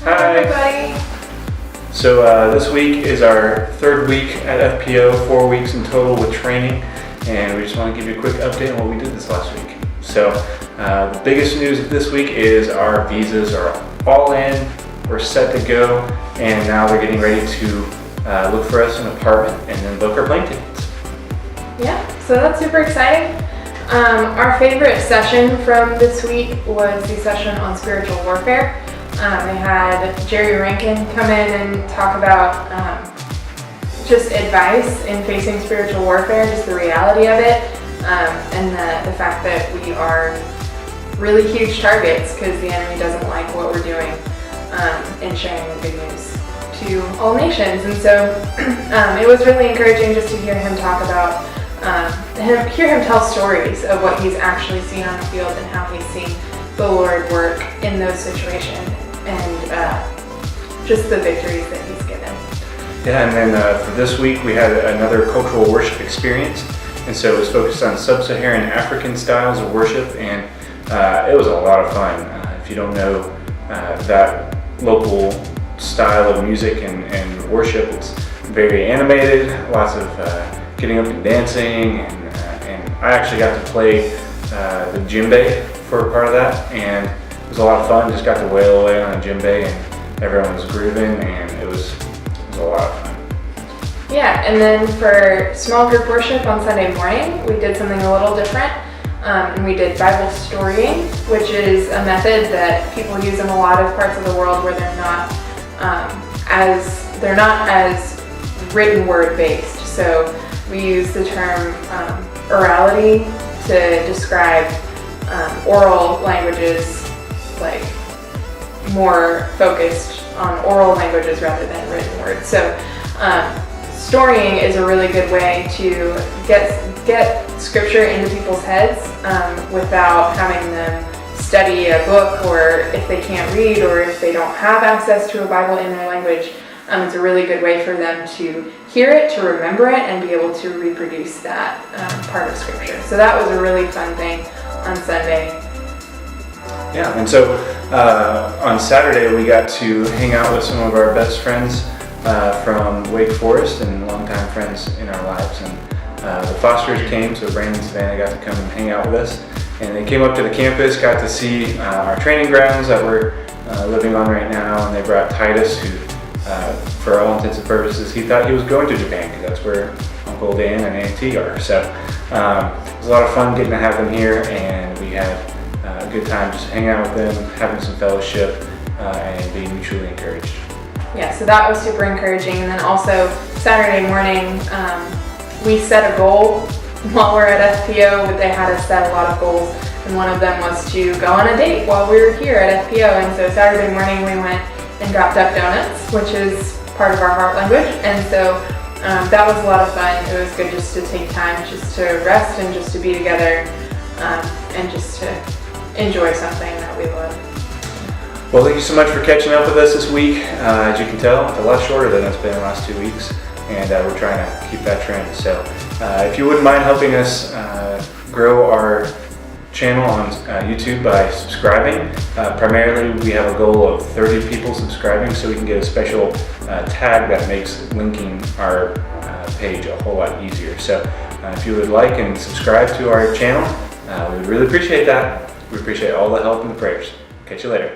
Hi everybody. So this week is our third week at FPO, 4 weeks in total with training, and we just want to give you a quick update on what we did this last week. So the biggest news this week is our visas are all in, we're set to go, and now they're getting ready to look for us an apartment and then book our plane tickets. Yeah, so that's super exciting. Our favorite session from this week was the session on spiritual warfare. We had Jerry Rankin come in and talk about just advice in facing spiritual warfare, just the reality of it, and the fact that we are really huge targets because the enemy doesn't like what we're doing in sharing the good news to all nations. And so it was really encouraging just to hear him talk about, hear him tell stories of what he's actually seen on the field and how he's seen the Lord work in those situations and just the victories that he's given. Yeah, and then for this week we had another cultural worship experience, and so it was focused on sub-Saharan African styles of worship, and it was a lot of fun. If you don't know that local style of music and worship, it's very animated, lots of getting up and dancing, and I actually got to play the djembe for a part of that, and it was a lot of fun. Just got to wail away on a djembe, and everyone was grooving, and it was a lot of fun. Yeah, and then for small group worship on Sunday morning, we did something a little different. And we did Bible storying, which is a method that people use in a lot of parts of the world where they're not as written word based. So we use the term orality to describe oral languages, like more focused on oral languages rather than written words. So storying is a really good way to get scripture into people's heads without having them study a book, or if they can't read or if they don't have access to a Bible in their language. It's a really good way for them to hear it, to remember it, and be able to reproduce that part of scripture. So that was a really fun thing on Sunday. Yeah, and so on Saturday we got to hang out with some of our best friends from Wake Forest and longtime friends in our lives. And the Fosters came, so Brandon and Savannah got to come and hang out with us. And they came up to the campus, got to see our training grounds that we're living on right now, and they brought Titus, who for all intents and purposes, he thought he was going to Japan because that's where Uncle Dan and Auntie are. So it was a lot of fun getting to have them here, and we had a good time just hanging out with them, having some fellowship, and being mutually encouraged. Yeah, so that was super encouraging. And then also Saturday morning, we set a goal while we're at FPO. They had us set a lot of goals, and one of them was to go on a date while we were here at FPO. And so Saturday morning we went and got Duck Donuts, which is part of our heart language. And so that was a lot of fun. It was good just to take time just to rest and just to be together and just to enjoy something that we love. Well, thank you so much for catching up with us this week. As you can tell, it's a lot shorter than it's been the last 2 weeks, and we're trying to keep that trend. So if you wouldn't mind helping us grow our channel on YouTube by subscribing. Primarily, we have a goal of 30 people subscribing, so we can get a special tag that makes linking our page a whole lot easier. So if you would like and subscribe to our channel, we would really appreciate that. We appreciate all the help and the prayers. Catch you later.